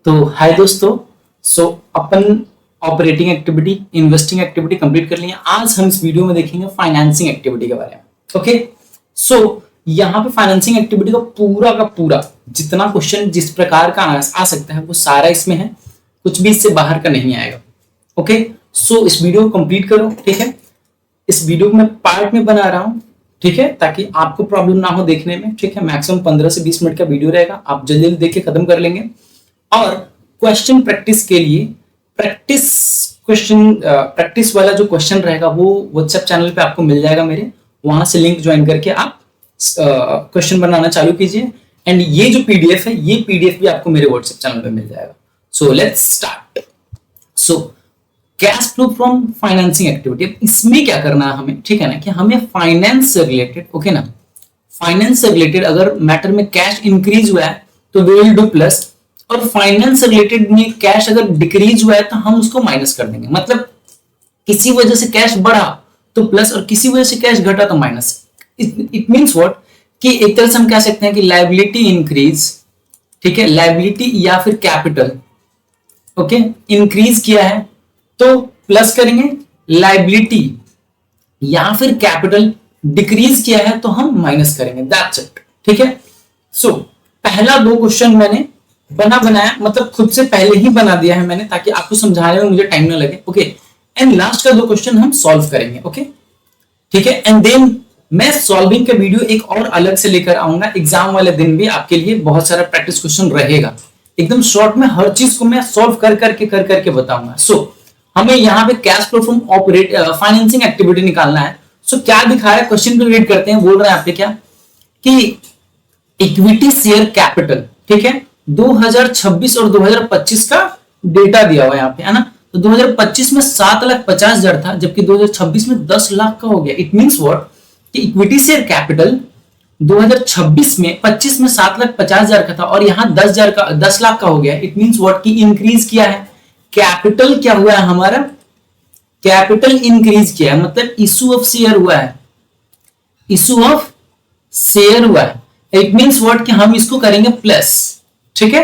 तो हाय दोस्तों। अपन operating activity, investing activity complete कर लिए। आज हम इस वीडियो में देखेंगे फाइनेंसिंग एक्टिविटी के बारे में। ओके, यहाँ पे फाइनेंसिंग एक्टिविटी का पूरा जितना क्वेश्चन जिस प्रकार का आ सकता है वो सारा इसमें है, कुछ भी इससे बाहर का नहीं आएगा। ओके, इस वीडियो को कंप्लीट करो। ठीक है, इस वीडियो को मैं पार्ट में बना रहा हूँ, ठीक है, ताकि आपको प्रॉब्लम ना हो देखने में। ठीक है, मैक्सिमम 15 से 20 मिनट का वीडियो रहेगा, आप जल्दी जल्दी देख के खत्म कर लेंगे। और क्वेश्चन प्रैक्टिस के लिए प्रैक्टिस वाला जो क्वेश्चन रहेगा वो व्हाट्सएप चैनल पे आपको मिल जाएगा मेरे, वहां से लिंक ज्वाइन करके आप क्वेश्चन बनाना चालू कीजिए। एंड ये जो पीडीएफ है, ये पीडीएफ भी आपको मेरे व्हाट्सएप चैनल पे मिल जाएगा। So let's start. Cash flow from financing activity. अब इसमें क्या करना है हमें, ठीक है ना, कि हमें फाइनेंस से रिलेटेड, ओके ना, फाइनेंस से रिलेटेड अगर मैटर में कैश इंक्रीज हुआ है तो वी विल डू प्लस, और फाइनेंस से रिलेटेड में कैश अगर डिक्रीज हुआ है तो हम उसको माइनस कर देंगे। मतलब किसी वजह से कैश बढ़ा तो प्लस और किसी वजह से कैश घटा तो माइनस। इट मींस व्हाट, कि एक तरह से हम कह सकते हैं कि लायबिलिटी इंक्रीज, ठीक है, लायबिलिटी या फिर कैपिटल, ओके, इंक्रीज किया है तो प्लस करेंगे, लायबिलिटी या फिर कैपिटल डिक्रीज किया है तो हम माइनस करेंगे। That's it. ठीक है, पहला दो क्वेश्चन मैंने बनाया, मतलब खुद से पहले ही बना दिया है मैंने, ताकि आपको समझाने में मुझे टाइम ना लगे। ओके, एंड लास्ट का दो क्वेश्चन हम सॉल्व करेंगे। ओके, ठीक है, एंड देन मैं सॉल्विंग का वीडियो एक और अलग से लेकर आऊंगा। एग्जाम वाले दिन भी आपके लिए बहुत सारा प्रैक्टिस क्वेश्चन रहेगा, एकदम शॉर्ट में हर चीज को मैं सॉल्व कर करके बताऊंगा। हमें यहाँ पे cash flow from financing activity निकालना है। क्या दिखा है, क्वेश्चन को रीड करते हैं। बोल रहे हैं आप पे क्या, कि इक्विटी शेयर कैपिटल, ठीक है, 2026 और 2025 का डेटा दिया हुआ है यहाँ पे, है ना। तो 2025 में 7,50,000 था, जबकि 2026 में 10 लाख का हो गया। इट मींस व्हाट, कि इक्विटी शेयर कैपिटल 2026 में 25 में 7,50,000 का था और यहाँ 10 लाख का हो गया। इट मींस व्हाट, कि इंक्रीज किया है। कैपिटल क्या हुआ है हमारा, कैपिटल इंक्रीज किया है, मतलब इशू ऑफ शेयर हुआ है, इशू ऑफ शेयर हुआ है। इट मींस व्हाट, कि हम इसको करेंगे प्लस। ठीक है,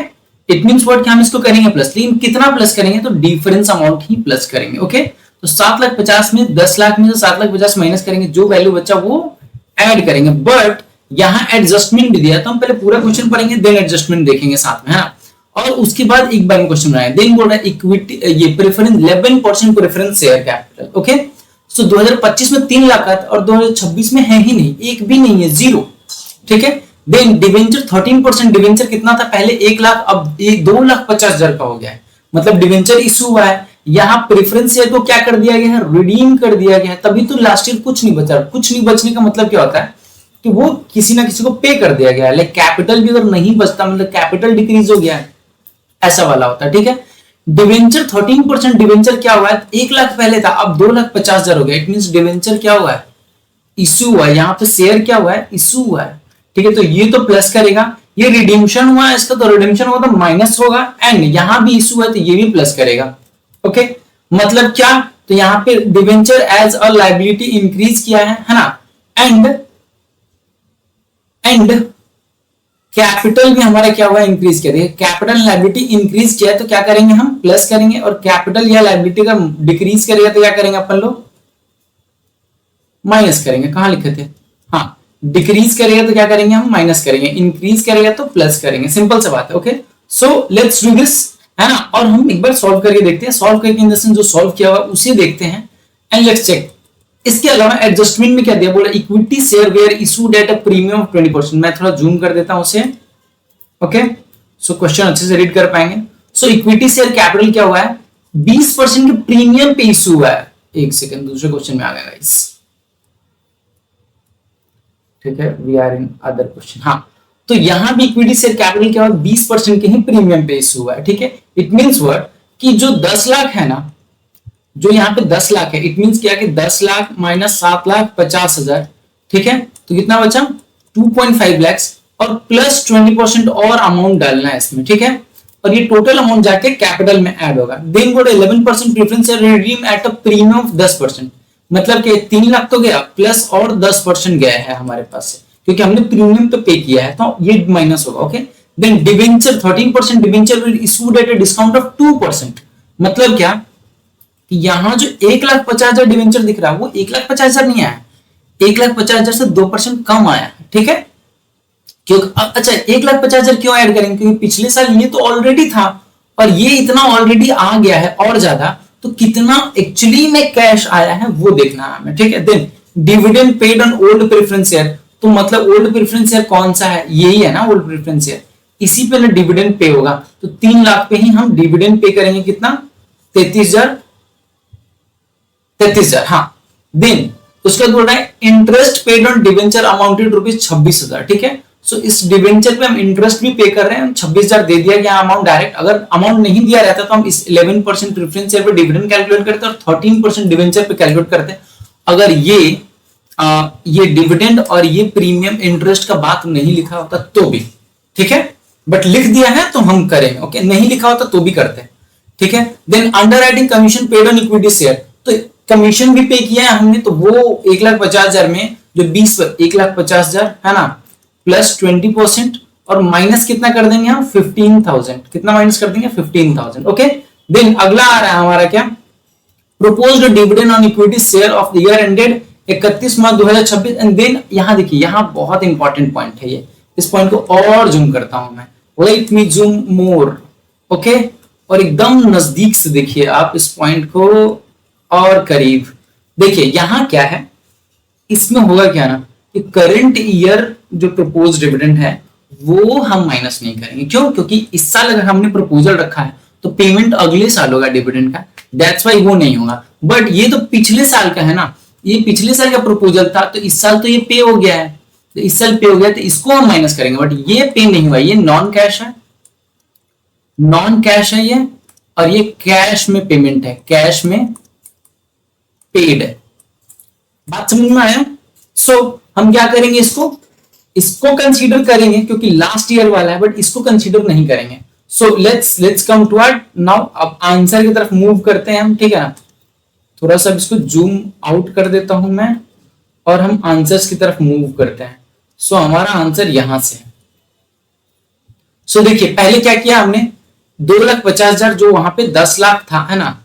इट मींस व्हाट, कि हम इसको करेंगे प्लस, लेकिन कितना प्लस करेंगे, तो डिफरेंस अमाउंट ही प्लस करेंगे। ओके, तो 7,50,000 में 10 लाख में से 7,50,000 माइनस करेंगे, जो वैल्यू बचा वो ऐड करेंगे। बट यहाँ एडजस्टमेंट भी दिया, तो हम पहले पूरा क्वेश्चन पढ़ेंगे, देन एडजस्टमेंट देखेंगे साथ में, है ना। और उसके बाद एक बार क्वेश्चन बनाए, देन बोल रहा है इक्विटी, ये preference 11% preference share capital. Okay, 2025 में 3 लाख का था और 2026 में है ही नहीं, एक भी नहीं है, जीरो। ठीक है, देन डिवेंचर 13%, डिवेंचर कितना था पहले 1 लाख, अब 2,50,000 का हो गया है, मतलब डिवेंचर इशू हुआ है। यहाँ प्रेफरेंस शेयर को क्या कर दिया गया है, रिडीम कर दिया गया है, तभी तो लास्ट ईयर कुछ नहीं बचा। कुछ नहीं बचने का मतलब क्या होता है, कि वो किसी ना किसी को पे कर दिया गया है। लाइक कैपिटल भी अगर नहीं बचता, मतलब कैपिटल डिक्रीज हो गया है, ऐसा वाला होता है। ठीक है, डिवेंचर 13%, डिवेंचर क्या हुआ है, 1 लाख पहले था, अब 2,50,000 हो गया। इट मींस डिवेंचर क्या हुआ है, इशू हुआ है। यहाँ पे शेयर क्या हुआ है, इशू हुआ है। ठीक है, तो ये तो प्लस करेगा, ये रिडीम्पशन हुआ है इसका, तो रिडीम्पशन होगा तो माइनस होगा, एंड यहाँ भी इशू है तो ये भी प्लस करेगा। ओके, मतलब क्या, तो यहाँ पे debenture as a liability increase किया है ना, एंड कैपिटल भी हमारा क्या हुआ, इंक्रीज किया। देखिए, कैपिटल लायबिलिटी इंक्रीज किया है तो क्या करेंगे, हम प्लस करेंगे, और कैपिटल या लायबिलिटी का डिक्रीज करेगा तो क्या करेंगे अपन लोग, माइनस करेंगे। कहां लिखे थे, हाँ, डिक्रीज करेगा तो क्या करेंगे, हम माइनस करेंगे, इंक्रीज करेगा तो प्लस करेंगे। सिंपल सा बात है। Okay, so let's do this, है ना। और हम एक बार सॉल्व करके देखते हैं, सॉल्व करके इन द सेंस जो सॉल्व किया हुआ उसे देखते हैं, एंड लेट्स चेक। इसके अलावा एडजस्टमेंट में क्या दिया, बोला equity share were issued at a premium of 20%। मैं थोड़ा जूम कर देता हूं उसे। ओके, सो क्वेश्चन अच्छे से रीड कर पाएंगे। सो इक्विटी शेयर कैपिटल क्या हुआ है, 20% के प्रीमियम पे इशू हुआ है। एक सेकंड, दूसरे क्वेश्चन में आ गया गाइस। ठीक है, we are in other question. हाँ, तो यहां भी इक्विटी शेयर कैपिटल क्या हुआ, 20% के ही प्रीमियम पे इशू हुआ है। ठीक है, इट मींस व्हाट, कि जो 10 लाख है ना, जो यहाँ पे 10 लाख है, इट मींस क्या, कि 10 लाख माइनस 7,50,000, ठीक है, तो कितना बचा 2.5 लाख, और प्लस 20% और अमाउंट डालना है इसमें। ठीक है, और ये टोटल अमाउंट जाके कैपिटल में ऐड होगा। Then board 11% preference redeem at a premium of 10%, मतलब कि 3 लाख तो गया, प्लस और 10% गया है हमारे पास से, क्योंकि हमने प्रीमियम तो पे किया है, तो ये माइनस होगा। Okay, then debenture 13% debenture will issued at a discount of 2%। मतलब क्या कि यहां जो 1,50,000 डिवेंचर दिख रहा है वो 1,50,000 नहीं आया, 1,50,000 से 2% कम आया। ठीक है, क्यों? अच्छा 1,50,000 क्यों ऐड करेंगे? क्योंकि पिछले साल ये तो ऑलरेडी था और ये इतना ऑलरेडी आ गया है और ज्यादा, तो कितना एक्चुअली में कैश आया है वो देखना है हमें। ठीक है, then dividend paid on old preference share, तो मतलब ओल्ड प्रेफरेंस शेयर कौन सा है? यही है ना ओल्ड प्रेफरेंस शेयर, इसी पे ना डिविडेंड पे होगा। तो 3 लाख पे ही हम डिविडेंड पे करेंगे। कितना? 33,000। हाँ, देन उसके बाद बोल रहा है interest paid on debenture amounted ₹26,000। ठीक है, सो इस डिवेंचर पे हम इंटरेस्ट भी पे कर रहे हैं, 26,000 दे दिया गया अमाउंट डायरेक्ट। अगर अमाउंट नहीं दिया रहता तो हम इस 11% प्रेफरेंस शेयर पे डिविडेंड कैलकुलेट करते और 13% डिवेंचर पे कैलकुलेट करते। अगर ये डिविडेंड और ये प्रीमियम इंटरेस्ट का बात नहीं लिखा होता तो भी ठीक है, बट लिख दिया है तो हम करेंगे। ओके, नहीं लिखा होता तो भी करते। ठीक है, then underwriting commission paid on equity share, तो कमीशन भी पे किया है हमने, तो वो 1,50,000 में जो 1,50,000 है ना, प्लस 20% और माइनस कितना कर देंगे हम? 15,000। कितना माइनस कर देंगे? 15,000। ओके, देन अगला आ रहा है हमारा क्या? proposed dividend on equity share of the year ended 31 March 2026। And then यहां देखिए, यहां बहुत इंपॉर्टेंट पॉइंट है ये, इस पॉइंट को और जूम करता हूं मैं, लेट मी जूम मोर। ओके, और एकदम नजदीक से देखिए आप इस पॉइंट को, और करीब देखिए यहां क्या है। इसमें होगा क्या ना कि करंट ईयर जो प्रपोज डिविडेंड है वो हम माइनस नहीं करेंगे। क्यों? क्योंकि इस साल अगर हमने प्रपोजल रखा है तो पेमेंट अगले साल होगा डिविडेंड का, दैट्स वाई वो नहीं होगा। बट ये तो पिछले साल का है ना, ये पिछले साल का प्रपोजल था, तो इस साल तो ये पे हो गया है, तो इस साल पे हो गया तो इसको हम माइनस करेंगे। बट ये पे नहीं हुआ, ये नॉन कैश है, नॉन कैश है ये, और ये कैश में पेमेंट है, कैश में पेड है। बात समझ में आया? सो हम क्या करेंगे? इसको कंसीडर करेंगे क्योंकि लास्ट ईयर वाला है, बट इसको कंसीडर नहीं करेंगे। So let's come to now. अब आंसर की तरफ मूव करते हैं हम। ठीक है ना, थोड़ा सा इसको जूम आउट कर देता हूं मैं और हम आंसर्स की तरफ मूव करते हैं। सो हमारा आंसर यहां से है। सो देखिए पहले क्या किया हमने, 2,50,000 जो वहां पे 10 लाख था, है ना,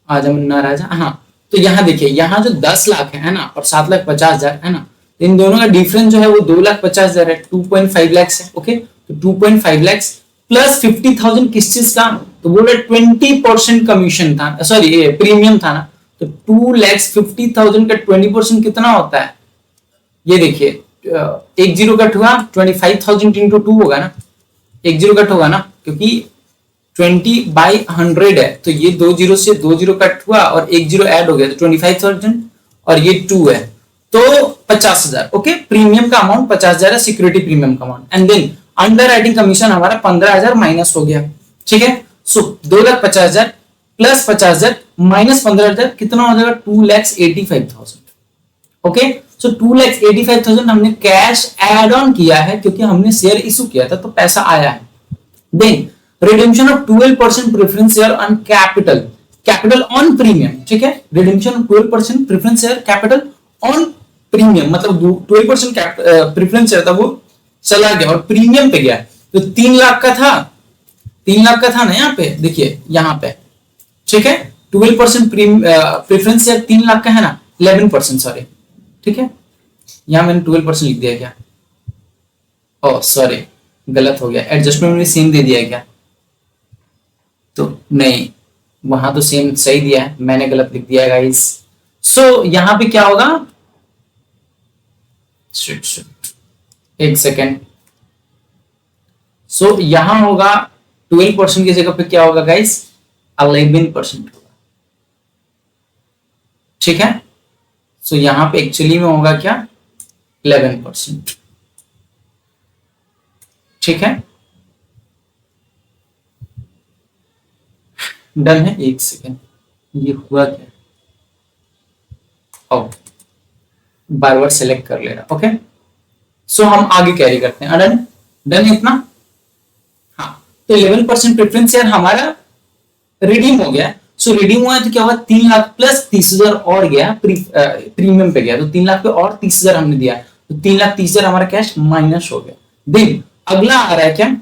आजा मुन्ना राजा। हाँ, तो यहाँ देखिए, यहाँ जो 10 लाख है ना, और 7,50,000 है ना, इन दोनों का डिफरेंस जो है वो 2,50,000 है, 2.5 लाख है। ओके, तो 2.5 लाख प्लस 50,000 किस चीज का? तो बोले 20% कमीशन था, सॉरी प्रीमियम था ना, तो 2,50,000 का 20% कितना होता है? ये देखिए, एक जीरो कट हुआ, 25,000 इंटू 2 होगा ना, एक जीरो कट होगा ना, क्योंकि 20/100 है, तो ये 2 जीरो से 2 जीरो कट हुआ और एक जीरो ऐड हो गया, तो 25,000 और ये 2 है, तो 50,000। ओके, प्रीमियम का अमाउंट 50,000 है, सिक्योरिटी प्रीमियम का amount. And then underwriting commission हमारा 15,000 माइनस हो गया। ठीक है, सो 2,50,000 प्लस 50,000 माइनस 15,000 कितना हो जाएगा? 2,85,000। ओके, सो 2,85,000 हमने कैश एड ऑन किया है क्योंकि हमने शेयर इशू किया था, तो पैसा आया है। Then redemption of 12% preference share on capital on premium. ठीक है, redemption of 12% preference share capital on premium, मतलब 12% प्रेफरेंस शेयर था वो चला गया और प्रीमियम पे गया, तो 3 लाख का था, 3 लाख का था ना यहाँ पे, देखिए यहाँ पे। ठीक है, 12% प्रेफरेंस शेयर 3 लाख का है ना, 11% सॉरी। ठीक है, यहां मैंने 12% लिख दिया क्या? ओह सॉरी, गलत हो गया, एडजस्टमेंट में सेम दे दिया क्या? तो नहीं, वहां तो सेम सही दिया है, मैंने गलत लिख दिया गाइस। सो यहां पे क्या होगा? एक सेकेंड। सो यहां होगा 12% की जगह पे क्या होगा गाइस? 11% होगा। ठीक है, सो यहां पे एक्चुअली में होगा क्या? 11%। ठीक है, डन है। एक सेकेंड, ये हुआ क्या? ओ, बार बार सेलेक्ट कर ले रहा। ओके, सो हम आगे कैरी करते हैं। डन, डन है इतना। हाँ, तो 11% प्रेफरेंस शेयर हमारा रिडीम हो गया। सो रिडीम हुआ तो क्या हुआ? 3 लाख प्लस 30,000 और गया, प्रीमियम पे गया, तो 3 लाख पे और 30,000 हमने दिया, तो 3,30,000 हमारा कैश माइनस हो गया। देन अगला आ रहा है क्या,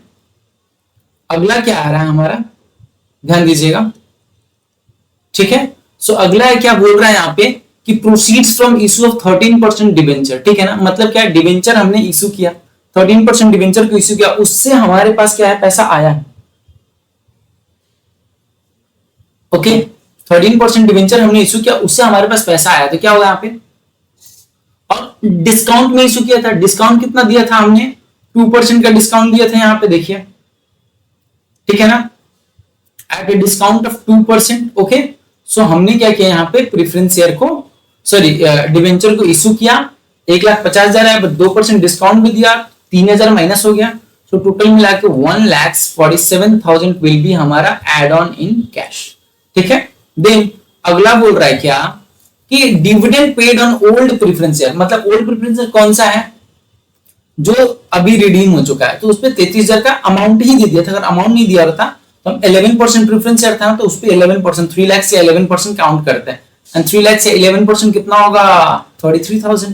अगला क्या आ रहा है हमारा, ध्यान दीजिएगा, ठीक है। सो अगला है क्या बोल रहा है यहाँ पे कि proceeds from issue of 13% debenture, ठीक है ना, मतलब क्या, डिवेंचर हमने इशू किया, 13% डिवेंचर को इशू किया, उससे हमारे पास क्या है, पैसा आया है, ओके। 13% डिवेंचर हमने इशू किया, उससे हमारे पास पैसा आया, तो क्या होगा यहाँ पे, और डिस्काउंट में इशू किया था, डिस्काउंट कितना दिया था हमने, 2% का डिस्काउंट दिया था यहाँ पे देखिए, ठीक है ना, at a discount of 2%, okay. So हमने क्या किया यहाँ पे, प्रेफरेंस शेयर को, सॉरी डिवेंचर को इशू किया, 1,50,000 है, 2% डिस्काउंट भी दिया, 3,000 माइनस हो गया, सो टोटल मिला के 1,47,000 विल बी हमारा एड ऑन इन कैश, ठीक है। देन अगला बोल रहा है क्या कि dividend paid on old preference share, मतलब ओल्ड प्रेफरेंस शेयर कौन सा है, जो अभी रिडीम हो चुका है, तो उसपे 33,000 का अमाउंट ही दे दिया था, अगर अमाउंट नहीं दिया होता तो हम 11% प्रेफरेंस शेयर था, तो उस पे 11%, 3 लाख से 11% काउंट करते हैं, एंड 3 लाख से 11% कितना होगा, 33,000,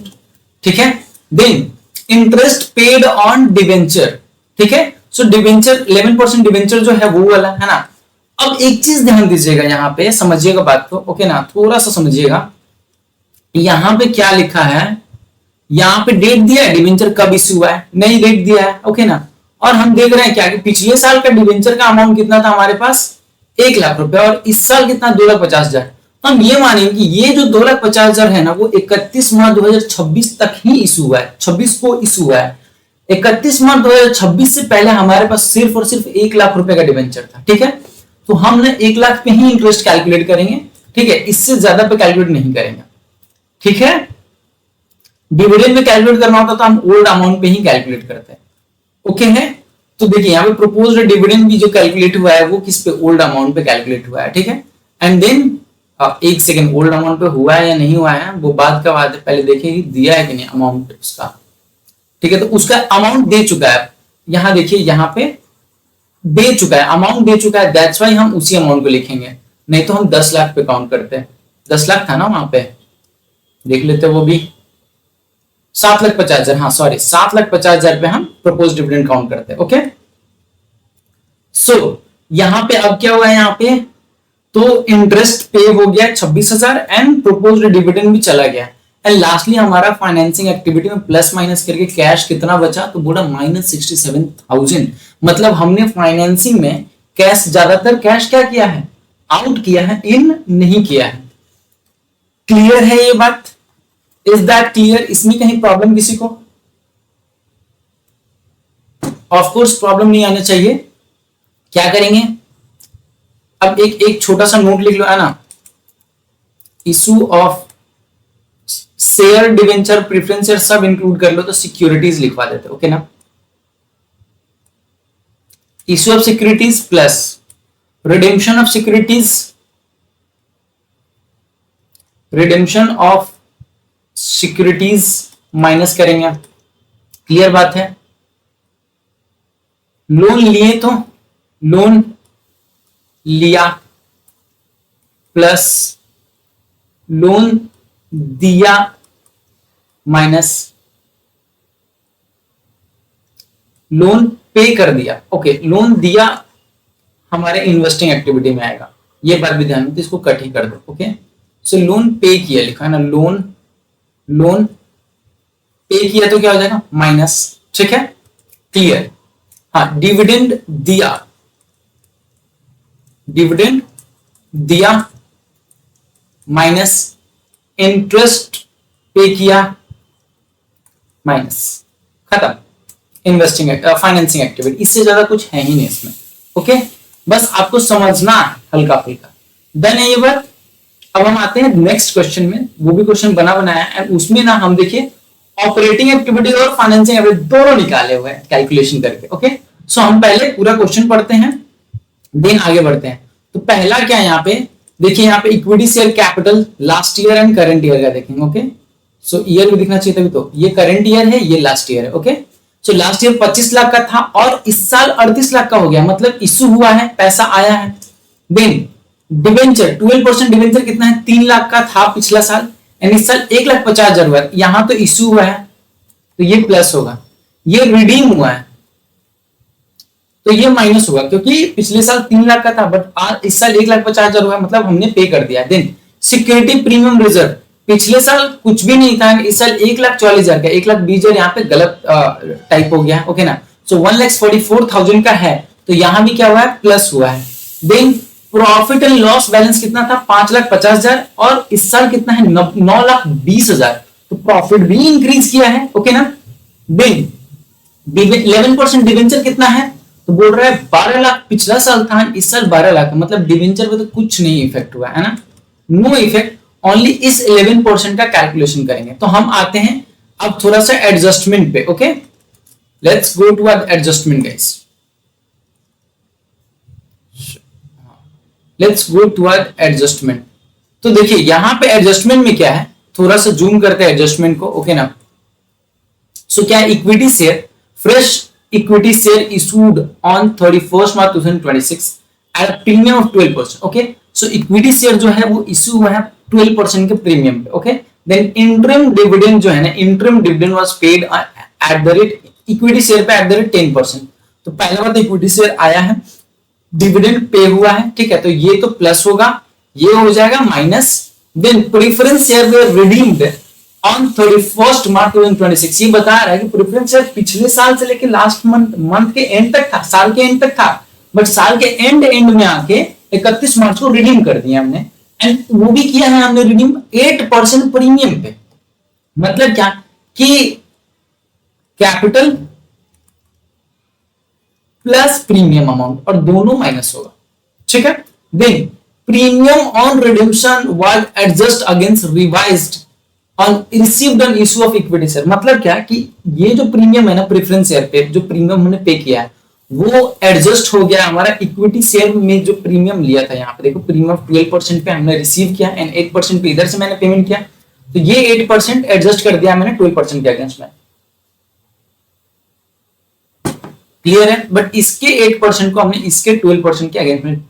ठीक है। Then interest paid on debenture, ठीक है, सो डिवेंचर 11% डिवेंचर जो है वो वाला है ना। अब एक चीज ध्यान दीजिएगा, यहाँ पे समझिएगा बात को, ओके ना, थोड़ा सा समझिएगा, यहाँ पे क्या लिखा है, यहाँ पे डेट दिया है, डिवेंचर कब इश्यू हुआ है, नई डेट दिया है, ओके ना, और हम देख रहे हैं क्या कि पिछले साल का डिवेंचर का अमाउंट कितना था हमारे पास, 1,00,000 रुपए, और इस साल कितना, 2,50,000, हम ये मानेंगे कि ये जो 2,50,000 है ना, वो 31 मार्च 2026 तक ही इशू हुआ है, 26 को इशू हुआ है, 31 मार्च 2026 से पहले हमारे पास सिर्फ और सिर्फ 1,00,000 रुपए का डिवेंचर था, ठीक है। तो हमने 1,00,000 पे ही इंटरेस्ट कैलकुलेट करेंगे, ठीक है, इससे ज्यादा पे कैलकुलेट नहीं करेंगे, ठीक है। डिविडेंड में कैलकुलेट करना होता तो हम ओल्ड अमाउंट पे ही कैलकुलेट करते हैं, ओके है। तो देखिए यहाँ पे प्रोपोज्ड डिविडेंड भी जो कैलकुलेट हुआ है वो किस पे, ओल्ड अमाउंट पे कैलकुलेट हुआ है, ठीक है। एंड देन एक सेकेंड, ओल्ड अमाउंट पे हुआ है या नहीं हुआ है वो बात का बात है, पहले देखिए कि दिया है कि नहीं अमाउंट उसका, ठीक है, तो उसका अमाउंट दे चुका है, यहाँ देखिए यहाँ पे दे चुका है, अमाउंट दे चुका है, दैट्स वाई हम उसी अमाउंट को लिखेंगे, नहीं तो हम 10 लाख पे काउंट करते हैं, 10 लाख था ना वहां पे, देख लेते वो भी, 7,50,000, हाँ सॉरी 7,50,000 पे हम प्रपोज डिविडेंड काउंट करते हैं, ओके। सो यहां पे अब क्या हुआ है, यहाँ पे तो इंटरेस्ट पे हो गया 26,000 एंड प्रपोज डिविडेंड भी चला गया, एंड लास्टली हमारा फाइनेंसिंग एक्टिविटी में प्लस माइनस करके कैश कितना बचा, तो बोला -67,000, मतलब हमने फाइनेंसिंग में कैश, ज्यादातर कैश क्या किया है, आउट किया है, इन नहीं किया है। क्लियर है ये बात, इज दैट क्लियर, इसमें कहीं प्रॉब्लम किसी को, ऑफ कोर्स प्रॉब्लम नहीं आना चाहिए। क्या करेंगे, अब एक छोटा सा नोट लिख लो, है ना, issue of share, debenture, preference share सब इंक्लूड कर लो, तो सिक्योरिटीज लिखवा देते, ओके ना, issue of securities plus redemption of securities, redemption of securities minus करेंगे, क्लियर बात है। लोन लिए तो लोन लिया प्लस लोन दिया माइनस लोन पे कर दिया, ओके, लोन दिया हमारे इन्वेस्टिंग एक्टिविटी में आएगा, ये बात भी ध्यान में, तो इसको कट ही कर दो, ओके। सो लोन पे किया लिखा है ना, लोन पे किया तो क्या हो जाएगा, माइनस, ठीक है, क्लियर। हाँ, डिविडेंड दिया माइनस इंटरेस्ट पे किया माइनस, खत्म, इन्वेस्टिंग फाइनेंसिंग एक्टिविटी, इससे ज्यादा कुछ है ही नहीं इसमें, ओके, बस आपको समझना है हल्का फुल्का, डन है ये बात। अब हम आते हैं नेक्स्ट क्वेश्चन में, वो भी क्वेश्चन बना बनाया है, उसमें ना हम देखिए ऑपरेटिंग एक्टिविटी और फाइनेंसिंग एक्टिविटी दोनों निकाले हुए हैं कैलकुलेशन करके, ओके। सो हम पहले पूरा क्वेश्चन पढ़ते हैं, देन आगे बढ़ते हैं। तो पहला क्या है यहाँ पे, देखिए यहाँ पे equity share capital last year and current year का देखेंगे, ओके। सो ईयर भी दिखना चाहिए तभी, तो ये करंट ईयर है, ये लास्ट ईयर है, okay. So last year 25 lakh का था और इस साल 38 लाख का हो गया, मतलब इश्यू हुआ है, पैसा आया है। देन डिवेंचर 12% डिवेंचर कितना है, 3 लाख का था पिछला साल, एंड इस साल 1,50,000 हुआ है, यहां तो इश्यू हुआ है तो ये प्लस होगा, ये रिडीम हुआ है तो ये माइनस होगा क्योंकि पिछले साल 3 लाख का था बट आज इस साल 1,50,000 हुआ, मतलब हमने पे कर दिया। देन सिक्योरिटी प्रीमियम रिजर्व, पिछले साल कुछ भी नहीं था, इस साल 1,40,000 का, 1,20,000 यहाँ पे गलत टाइप हो गया, ओके ना। सो 1,44,000 का है, तो यहाँ भी क्या हुआ है, प्लस हुआ है। Then profit and loss balance कितना था, 5,50,000 और इस साल कितना है, 9,20,000, तो प्रॉफिट भी इंक्रीज किया है, ओके ना। देन 11% डिवेंचर कितना है, तो बोल रहा है 12 लाख, पिछला साल था, इस साल 12 लाख, मतलब डिवेंचर पे तो कुछ नहीं इफेक्ट हुआ है ना, नो इफेक्ट, ओनली इस 11% का कैलकुलेशन करेंगे। तो हम आते हैं अब थोड़ा सा एडजस्टमेंट पे, okay, let's go to adjustment guys, let's go to adjustment. तो देखिए यहां पे एडजस्टमेंट में क्या है, थोड़ा सा जूम करते हैं एडजस्टमेंट को, ओके ना। सो क्या है, equity share, fresh equity share issued on 31 March 2026 at premium of 12%, okay. So equity share जो है वो इशू हुआ है 12% के प्रीमियम पे, ओके। देन इंटरिम डिविडेंड जो है ना, interim dividend was paid at the rate, equity share पे एट द रेट 10%। तो पहला बात इक्विटी शेयर आया है, डिविडेंड पे हुआ है, ठीक है, तो ये तो प्लस होगा, ये हो जाएगा minus. Then preference share were redeemed on 31 March 2026, ये बता रहा है कि प्रेफरेंस शेयर पिछले साल से लेके लास्ट मंथ के एंड तक था, साल के एंड तक था, बट साल के एंड में आके 31 मार्च को रिडीम कर दिया हमने, एंड वो भी किया है हमने रिडीम 8% प्रीमियम पे। मतलब क्या कि कैपिटल प्लस प्रीमियम अमाउंट और दोनों माइनस होगा, ठीक है। Then premium on redemption was adjust against revised on received on issue of equity share. मतलब क्या कि ये जो प्रीमियम है ना प्रेफरेंस शेयर पे, जो प्रीमियम हमने पे किया है वो एडजस्ट हो गया हमारा इक्विटी शेयर में जो प्रीमियम लिया था। यहाँ पे देखो प्रीमियम 12% पे हमने रिसीव किया एंड 8% पे इधर से मैंने पेमेंट किया, तो ये 8% एडजस्ट कर दिया मैंने 12% के अगेंस्ट में, क्लियर है। बट इसके 8% को हमने इसके 12% के अगेंस्ट में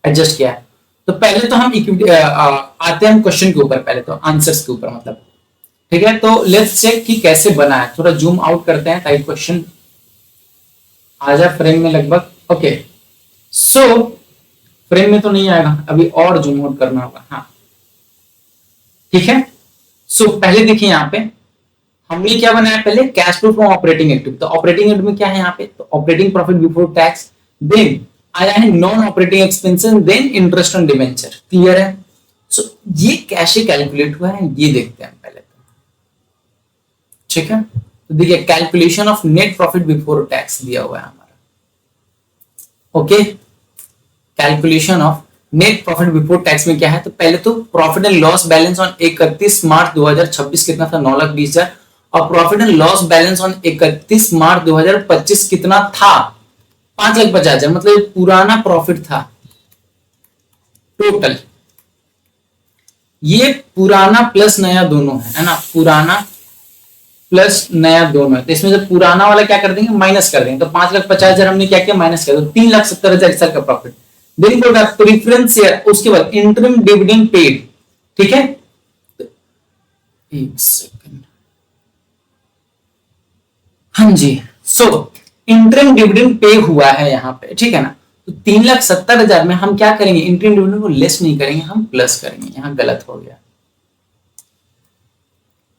एडजस्ट किया है। तो पहले तो हम आते हैं हम क्वेश्चन के ऊपर, पहले तो आंसर्स के ऊपर, मतलब ठीक है। तो लेट्स चेक कि कैसे बना है, थोड़ा जूम आउट करते हैं ताकि क्वेश्चन आ जाए फ्रेम में लगभग, ओके। सो फ्रेम में तो नहीं आएगा, अभी और जूम आउट करना होगा, हाँ ठीक है। सो पहले देखिए यहाँ पे हमने क्या बनाया, पहले cash flow from operating activity. तो ऑपरेटिंग एक्टिविटी में क्या है यहाँ पे, तो operating profit before tax, then आया है non operating expenses, then interest on debenture, clear है। सो ये कैसे कैलकुलेट हुआ है ये देखते हैं पहले, ठीक है। तो देखिए calculation of net profit before tax दिया हुआ है हमारा, okay. Calculation of net profit before tax में क्या है, तो पहले तो profit and loss balance on 31 March 2026 कितना था, 9,20,000, और profit and loss balance on 31 मार्च 2025 कितना था, 5,50,000, मतलब पुराना प्रॉफिट था टोटल। ये पुराना प्लस नया दोनों है ना, पुराना प्लस नया दोनों है। तो इसमें से पुराना वाला क्या कर देंगे, माइनस कर देंगे। तो 5,50,000 हमने क्या किया, माइनस कर दो, 3,70,000 इस साल का प्रॉफिट। देन बोल रहा है प्रेफरेंस शेयर, उसके बाद इंटरिम डिविडेंड पेड, ठीक है। एक सेकंड, हाँ जी। सो इंटरिम डिविडेंड पे हुआ है यहाँ पे, ठीक है ना। तो 3,70,000 में हम क्या करेंगे, इंटरिम डिविडेंड को लेस नहीं करेंगे, हम प्लस करेंगे, यहाँ गलत हो गया,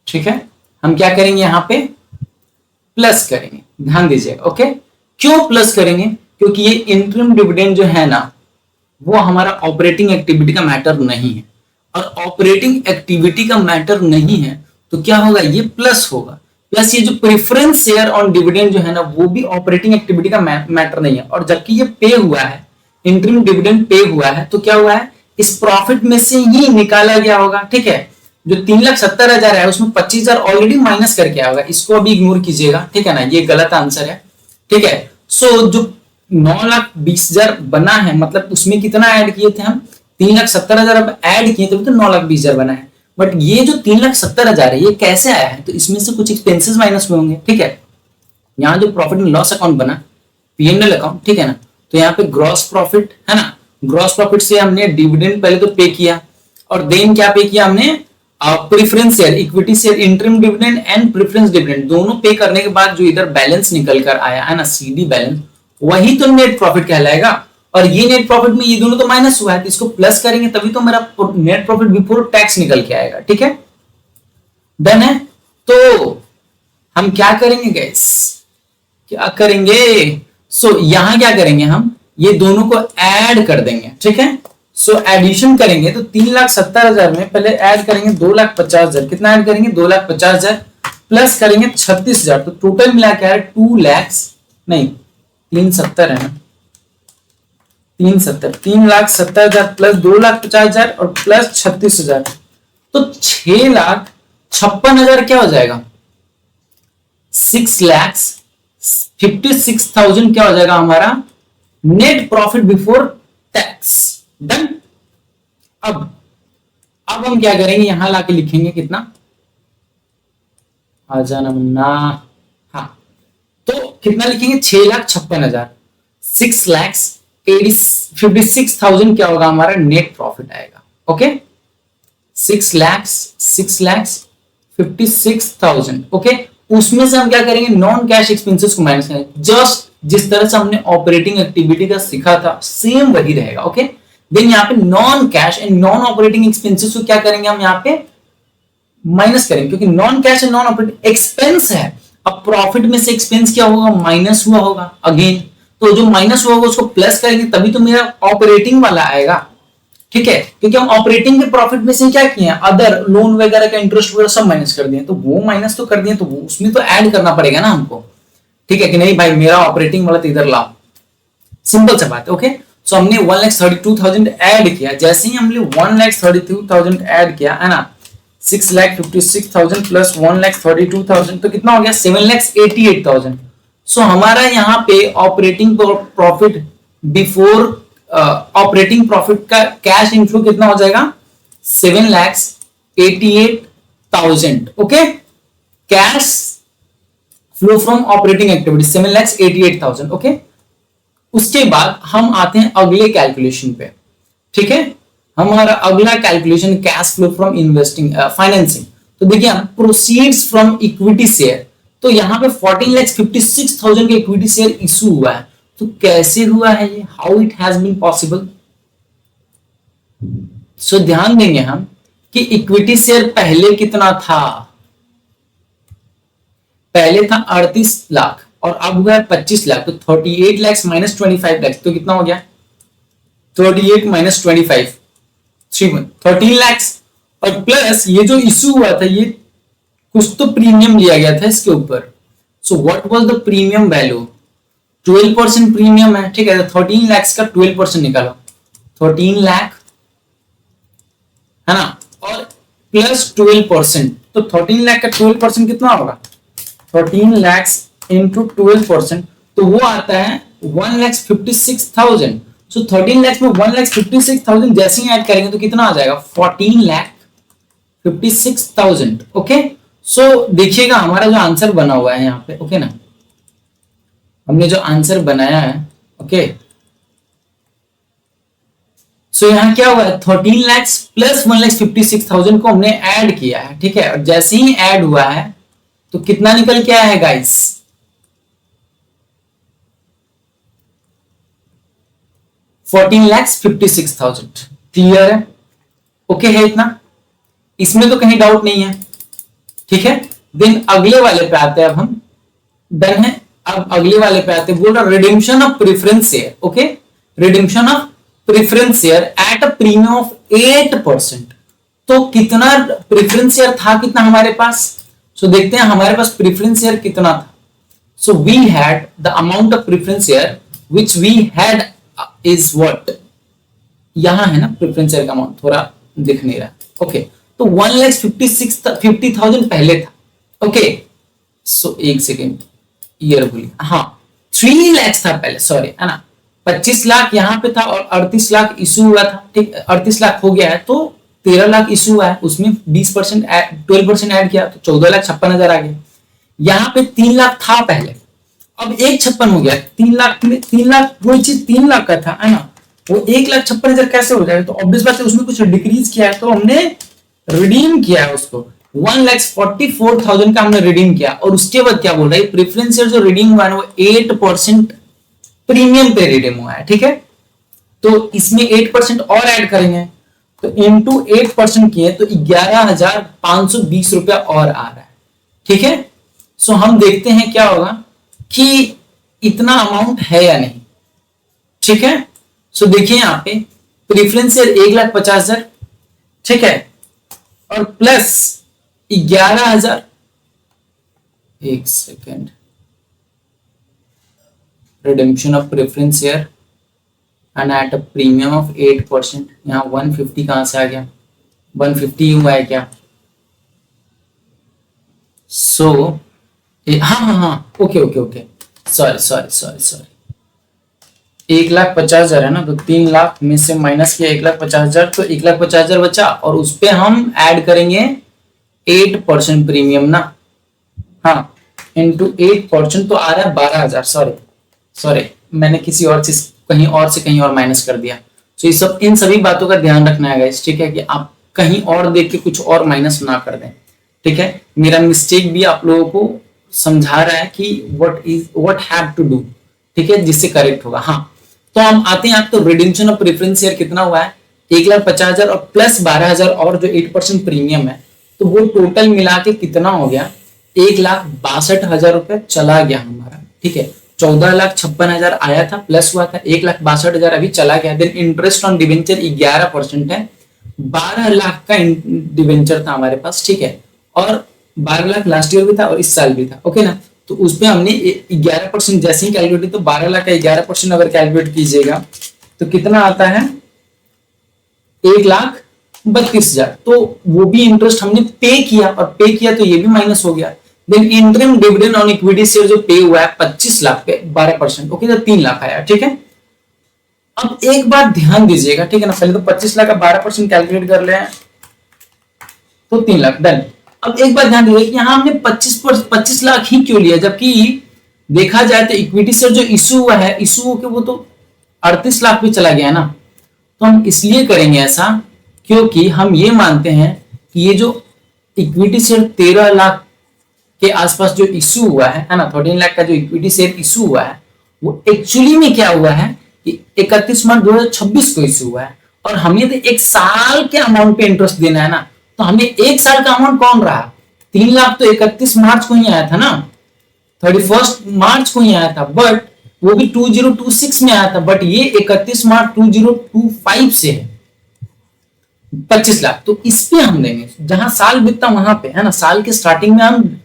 ठीक है। हम क्या करेंगे, यहाँ पे प्लस करेंगे, ध्यान दीजिएगा, ओके। क्यों प्लस करेंगे, क्योंकि ये इंटरिम डिविडेंड जो है ना वो हमारा ऑपरेटिंग एक्टिविटी का मैटर नहीं है, और ऑपरेटिंग एक्टिविटी का मैटर नहीं है तो क्या होगा, ये प्लस होगा। प्लस ये जो प्रेफरेंस शेयर ऑन डिविडेंड जो है ना वो भी ऑपरेटिंग एक्टिविटी का मैटर नहीं है, और जबकि ये पे हुआ है, इंटरिम डिविडेंड पे हुआ है, तो क्या हुआ है, इस प्रॉफिट में से ही निकाला गया होगा, ठीक है। जो 3,70,000 है उसमें 25,000 ऑलरेडी माइनस करके आया होगा, इसको अभी इग्नोर कीजिएगा, ठीक है ना, ये गलत आंसर है, ठीक है। सो जो 9,20,000 बना है, मतलब उसमें कितना ऐड किए थे हम, 3,70,000 अब ऐड किए तभी तो 9,20,000 बना है। बट ये जो 3,70,000 है ये कैसे आया है, तो इसमें से कुछ एक्सपेंसेस माइनस में होंगे, ठीक है। यहाँ जो प्रॉफिट एंड लॉस अकाउंट बना, पीएनएल अकाउंट, ठीक है ना, तो यहाँ पे ग्रॉस प्रॉफिट है ना, ग्रॉस प्रॉफिट से हमने डिविडेंड पहले तो पे किया, और देन क्या पे किया हमने, preference share, equity share, interim dividend and preference dividend दोनों पे करने के बाद जो इधर बैलेंस निकल कर आया है ना, सीडी बैलेंस, वही तो नेट प्रॉफिट कहलाएगा। और ये नेट प्रॉफिट में ये दोनों तो माइनस हुआ है, तो इसको प्लस करेंगे तभी तो मेरा नेट प्रॉफिट बिफोर टैक्स निकल के आएगा। ठीक है, डन है। तो हम क्या करेंगे गाइस, क्या करेंगे, यहां क्या करेंगे, हम ये दोनों को ऐड कर देंगे। ठीक है, एडिशन करेंगे तो 3,70,000 में पहले ऐड करेंगे 2,50,000। कितना ऐड करेंगे, 2,50,000 प्लस करेंगे 36,000, तो टोटल मिला क्या है 2 लाख, नहीं 370 है ना, 3,70,000 प्लस 2,50,000 और प्लस 36,000, तो 6,56,000 क्या हो जाएगा, 6,56,000 क्या हो जाएगा हमारा net profit before tax. Done. अब हम क्या करेंगे, यहां लाके लिखेंगे कितना, आ जाना मुन्ना, हाँ, तो कितना लिखेंगे 6,56,000, 6,56,000 क्या होगा हमारा नेट प्रॉफिट आएगा। ओके, 6,56,000। ओके, उसमें से हम क्या करेंगे, नॉन कैश एक्सपेंसेस को माइनस करेंगे। जस्ट जिस तरह से हमने ऑपरेटिंग एक्टिविटी का सीखा था सेम वही रहेगा। ओके, देन यहाँ पे non cash and non operating expenses को क्या करेंगे, हम यहाँ पे माइनस करेंगे, क्योंकि non cash and non operating expense है। अब प्रॉफिट में से एक्सपेंस क्या होगा, माइनस हुआ होगा अगेन, तो जो माइनस हुआ होगा उसको प्लस करेंगे तभी तो मेरा ऑपरेटिंग वाला आएगा। ठीक है, क्योंकि हम ऑपरेटिंग के प्रॉफिट में से क्या किए हैं, अदर लोन वगैरह का इंटरेस्ट वगैरह सब माइनस कर दिए, तो वो माइनस तो कर दिए, तो वो उसमें तो ऐड करना पड़ेगा ना हमको। ठीक है कि नहीं भाई, मेरा ऑपरेटिंग वाला तो इधर लाओ, सिंपल सा बात है। ओके, सो हमने 1,32,000 ऐड किया, जैसे ही हमने 1,32,000 ऐड किया है ना, 6,56,000 प्लस 1,32,000 तो कितना हो गया 7,88,000। सो हमारा यहाँ पे operating profit before operating profit का कैश इनफ्लो कितना हो जाएगा 7,88,000। Okay, cash flow from operating activity 7,88,000। Okay, उसके बाद हम आते हैं अगले कैलकुलेशन पे। ठीक है, हमारा अगला calculation cash flow from investing financing. तो देखिए प्रोसीड्स फ्रॉम इक्विटी शेयर, तो यहाँ पे 14,56,000 के इक्विटी शेयर इशू हुआ है। तो कैसे हुआ है ये, how it has been possible. So ध्यान देंगे हम कि इक्विटी शेयर पहले कितना था, पहले था 38 लाख और अब हुआ है 25 लाख, तो 38 लाख माइनस 25 लाख, तो कितना हो गया 38 माइनस 25 13 लाख। और प्लस ये जो इशू हुआ था ये कुछ तो प्रीमियम लिया गया था इसके ऊपर। So what was the premium value, 12% premium है। ठीक है, 13 लाख का 12% निकालो, 13 लाख है ना, और प्लस 12%, तो 13 लाख का 12% कितना होगा 13 लाख इंटू 12%, तो वो आता है 1,56,000। सो 13 लाख में 1,56,000 जैसे ही ऐड करेंगे तो कितना आ जाएगा 14,56,000। ओके, सो देखिएगा हमारा जो आंसर बना हुआ है यहाँ पे, ओके ना, हमने जो आंसर बनाया है, ओके, सो यहाँ क्या हुआ है 13 लाख प्लस 1,56,000 को हमने ऐड किया है। ठीक है, और जैसे ही ऐड हुआ है तो कितना निकल के आया है गाइस 14,56,000। क्लियर है, ओके है इतना, इसमें तो कहीं डाउट नहीं है। ठीक है, देन अगले वाले पे आते हैं अब हम, डन है। अब अगले वाले पे आते हैं, बोल रहा redemption of preference share. Okay, redemption of preference share eight a premium of 8%। तो कितना प्रेफरेंस शेयर था, कितना हमारे पास, सो देखते हैं हमारे पास प्रेफरेंस शेयर कितना था। So we had the amount of preference share which we had is what, यहां है ना प्रेफरेंस शेयर का अमाउंट, थोड़ा दिख नहीं रहा। ओके, तो 1,56,000 पहले था। ओके, सो एक सेकेंड, ईयर भूलिए, हाँ 3 लाख था पहले, सॉरी है ना, 25 लाख यहाँ पे था और 38 लाख इशू हुआ था। ठीक, 38 लाख हो गया है तो 13 लाख इशू हुआ है, उसमें 20% 12% ऐड किया तो 14,56,000 आ गया। यहाँ पे 3 लाख था पहले, अब 1,56,000 हो गया। 3 लाख में 3 लाख वही चीज 3 लाख का था है ना, वो 1,56,000 कैसे हो जाएगा, तो ऑब्वियस बात है उसमें कुछ डिक्रीज किया है, तो हमने रिडीम किया है उसको, 1,44,000 का हमने रिडीम किया। और उसके बाद क्या बोल रहा है, प्रेफरेंस शेयर जो रिडीम हुआ है वो 8% प्रीमियम पे रिडीम हुआ है, ठीक है। तो इसमें 8% और ऐड करेंगे, तो इंटू 8% किए तो 11,520 रुपया और आ रहा है, ठीक है। सो हम देखते हैं क्या होगा कि इतना अमाउंट है या नहीं, ठीक है। सो देखिए यहां पे प्रेफरेंस शेयर 1,50,000, ठीक है, और प्लस 11,000, एक second, redemption of preference share and eight a premium of 8%, यहाँ 150 कहां से आ गया, 150 हुआ है क्या। सो हाँ हाँ हाँ, okay okay okay, sorry sorry sorry sorry, 1,50,000 है ना, तो 3 लाख में से माइनस किया 1,50,000, तो 1,50,000 बचा, और उस पे हम ऐड करेंगे 8% प्रीमियम ना, हाँ, इंटू 8% तो आ रहा है 12,000, सॉरी सॉरी, मैंने किसी और चीज कहीं और से कहीं और माइनस कर दिया। तो ये सब, इन सभी बातों का ध्यान रखना है गाइस, ठीक है, कि आप कहीं और देख के कुछ और माइनस ना कर दें, ठीक है। मेरा मिस्टेक भी आप लोगों को समझा रहा है कि व्हाट हैव टू डू, ठीक है, जिससे करेक्ट होगा। हाँ, तो हम आते हैं आप, तो रिडेम्पशन ऑफ प्रेफरेंस शेयर कितना हुआ है, 1,50,000 और प्लस 12,000 और जो 8% प्रीमियम है, तो वो टोटल मिला के कितना हो गया, 1,62,000 रुपए चला गया हमारा, ठीक है। 14,56,000 आया था, प्लस हुआ था, 1,62,000 अभी चला गया। देन इंटरेस्ट ऑन डिवेंचर 11% है, 12 लाख का डिवेंचर था हमारे पास, ठीक है, और 12 लाख लास्ट ईयर भी था और इस साल भी था, ओके ना। तो उसपे हमने 11% जैसे ही कैलकुलेट, तो 12 लाख का 11% अगर कैलकुलेट कीजिएगा तो कितना आता है, 1,32,000। तो वो भी इंटरेस्ट हमने पे किया, और पे किया तो ये भी माइनस हो गया। Then interim dividend on equity share जो पे हुआ है 25 लाख पे 12%, ओके, तो 3 लाख आया, ठीक है। अब एक बात ध्यान दीजिएगा, ठीक है ना, पहले तो 25 लाख का 12% कैलकुलेट कर ले, तो 3 लाख, डन। अब एक बात ध्यान दीजिए कि यहाँ हमने 25 लाख ही क्यों लिया, जबकि देखा जाए तो इक्विटी शेयर जो इशू हुआ है, इशू होकर वो तो 38 लाख भी चला गया ना। तो हम इसलिए करेंगे ऐसा क्योंकि हम ये मानते हैं कि ये जो इक्विटी शेयर 13 लाख के आसपास जो इशू हुआ है ना, 13 लाख का जो इक्विटी शेयर इशू हुआ है, वो एक्चुअली में क्या हुआ है कि 31 मार्च 2026 को इशू हुआ है, और हमें तो एक साल के अमाउंट पे इंटरेस्ट देना है ना। तो हमें एक साल का अमाउंट कौन रहा, 3 लाख तो 31 मार्च को ही आया था ना, 31 मार्च को ही आया था, बट वो भी 2026 में आया था, बट ये 31 मार्च 2025 से है 25 लाख। तो इस पे हम देंगे, जहां साल बीतता वहां पे, है ना, साल के स्टार्टिंग में हम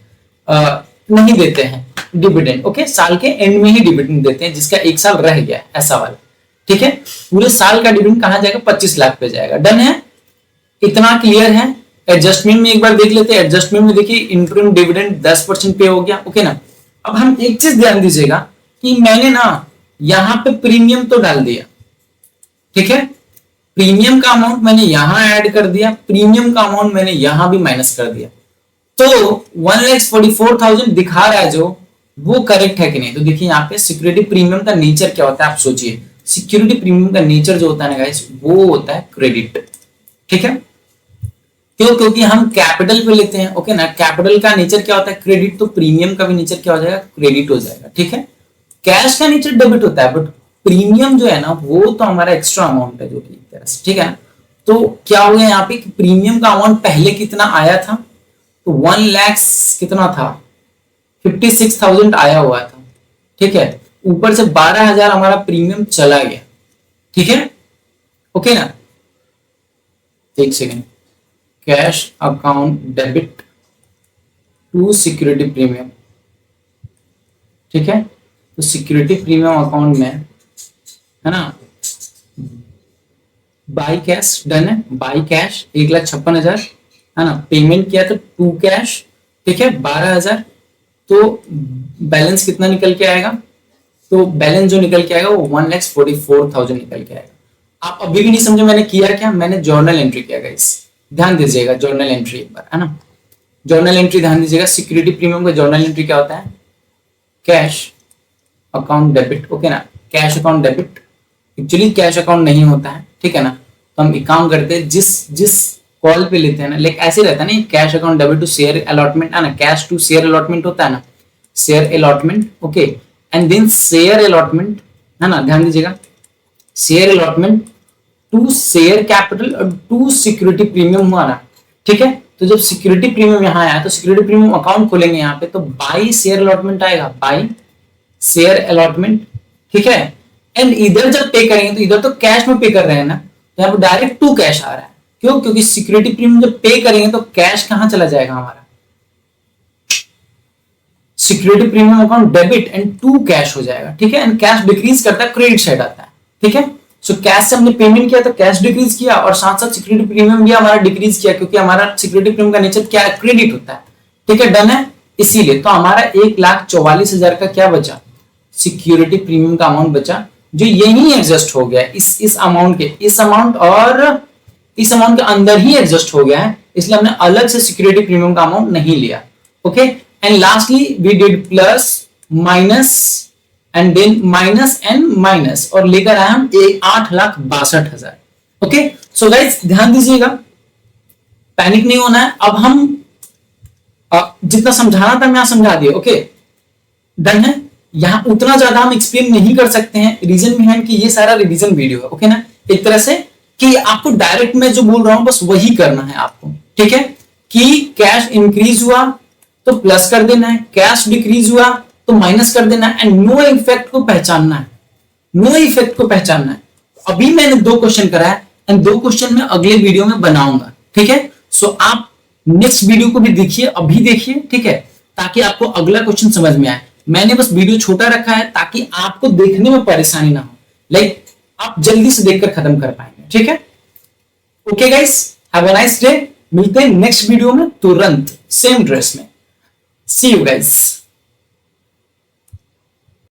नहीं देते हैं डिविडेंड, ओके, साल के एंड में ही डिविडेंड देते हैं, जिसका एक साल रह गया है, ऐसा वाला, ठीक है। पूरे साल का डिविडेंड कहां जाएगा, 25 लाख पे जाएगा, डन है, इतना क्लियर है। एडजस्टमेंट में एक बार देख लेते हैं, एडजस्टमेंट में देखिए इंटरिम डिविडेंड 10% पे हो गया, ओके ना। अब हम एक चीज ध्यान दीजिएगा कि मैंने ना यहां पे प्रीमियम तो डाल दिया, ठीक है, प्रीमियम का अमाउंट मैंने यहां ऐड कर दिया, प्रीमियम का अमाउंट मैंने यहां भी माइनस कर दिया, तो 1,44,000 दिखा रहा है जो, वो करेक्ट है कि नहीं। तो देखिए यहाँ पे सिक्योरिटी प्रीमियम का नेचर क्या होता है, आप सोचिए, सिक्योरिटी प्रीमियम का नेचर जो होता है ना गाइस, वो होता है क्रेडिट, ठीक है। क्यों, क्योंकि हम कैपिटल पे लेते हैं, ओके ना, कैपिटल का नेचर क्या होता है, क्रेडिट, तो प्रीमियम का भी नेचर क्या हो जाएगा, क्रेडिट हो जाएगा, ठीक है। कैश का नेचर डेबिट होता है, बट प्रीमियम जो है ना, वो तो हमारा एक्स्ट्रा अमाउंट है, जो कि एक तरह से, ठीक है ना। तो क्या हो गया यहाँ पे, प्रीमियम का अमाउंट पहले कितना आया था, तो 1 लाख कितना था, 56,000 आया हुआ था, ठीक है, ऊपर से 12,000 हमारा प्रीमियम चला गया, ठीक है, ओके ना। एक second, cash account debit to security premium, ठीक है। तो सिक्योरिटी प्रीमियम अकाउंट में, है ना, बाई कैश डन है, बाई कैश 1,56,000, है ना, पेमेंट किया तो टू कैश, ठीक है, 12,000, तो बैलेंस कितना निकल के आएगा, तो बैलेंस जो निकल के आएगा वो 1,44,000 निकल के आएगा। आप अभी भी नहीं समझे मैंने किया क्या, मैंने जर्नल एंट्री किया गाइस, ध्यान दीजिएगा, जर्नल एंट्री एक बार, है ना, जर्नल एंट्री ध्यान दीजिएगा। सिक्योरिटी प्रीमियम का जर्नल एंट्री क्या होता है, कैश अकाउंट डेबिट, ओके ना, cash account debit, actually cash account नहीं होता है, ठीक है ना। तो हम एक काम करते हैं, जिस कॉल पे लेते हैं ना, लाइक ऐसे रहता है ना, cash account debit to share allotment, है ना, कैश टू शेयर अलॉटमेंट होता है ना, share allotment, okay, and then share allotment है ना, ध्यान दीजिएगा, share allotment to share capital और टू सिक्योरिटी प्रीमियम हुआ ना, ठीक है। तो जब सिक्योरिटी प्रीमियम यहाँ आया तो सिक्योरिटी प्रीमियम अकाउंट खोलेंगे यहाँ पे, तो बाई शेयर अलॉटमेंट आएगा, बाई शेयर अलॉटमेंट, ठीक है। एंड इधर जब पे करेंगे तो इधर तो कैश में पे कर रहे हैं ना, तो यहाँ पे डायरेक्ट टू कैश आ रहा है। क्यों? क्योंकि सिक्योरिटी प्रीमियम जब पे करेंगे तो कैश कहां चला जाएगा हमारा, security premium account debit and to cash हो जाएगा, ठीक है। एंड कैश डिक्रीज करता है, क्रेडिट साइड आता है, ठीक है। सो कैश से हमने पेमेंट किया तो कैश डिक्रीज किया, और साथ साथ सिक्योरिटी प्रीमियम भी हमारा डिक्रीज किया, क्योंकि हमारा सिक्योरिटी प्रीमियम का नेचर क्या है, क्रेडिट होता है, ठीक है, डन है। इसीलिए तो हमारा 1,44,000 का क्या बचा, सिक्योरिटी प्रीमियम का अमाउंट बचा, जो यही एडजस्ट हो गया इस अमाउंट के, इस अमाउंट और इस अमाउंट के अंदर ही एडजस्ट हो गया है, इसलिए हमने अलग से सिक्योरिटी प्रीमियम का अमाउंट नहीं लिया, okay. And lastly we did plus minus and then minus and minus, और लेकर आए हम 8,62,000, ओके। सो गाइस ध्यान दीजिएगा, पैनिक नहीं होना है। अब हम जितना समझाना था मैं समझा दिया, ओके, डन है। यहां उतना ज्यादा हम एक्सप्लेन नहीं कर सकते हैं, रीजन बिहाइंड कि ये सारा रिवीजन वीडियो है, ओके ना, एक तरह से कि आपको डायरेक्ट मैं जो बोल रहा हूं बस वही करना है आपको, ठीक है। कि कैश इंक्रीज हुआ तो प्लस कर देना है, कैश डिक्रीज हुआ तो माइनस कर देना है, एंड नो इफेक्ट को पहचानना है, नो इफेक्ट को पहचानना है। अभी मैंने 2 क्वेश्चन कराया एंड 2 क्वेश्चन मैं अगले वीडियो में बनाऊंगा, ठीक है। सो आप नेक्स्ट वीडियो को भी देखिए, अभी देखिए, ठीक है, ताकि आपको अगला क्वेश्चन समझ में आए। मैंने बस वीडियो छोटा रखा है ताकि आपको देखने में परेशानी ना हो, लाइक आप जल्दी से देखकर खत्म कर पाएंगे, ठीक है। Okay guys, have a nice day, मिलते हैं नेक्स्ट वीडियो में तुरंत सेम ड्रेस में। सी यू गाइस।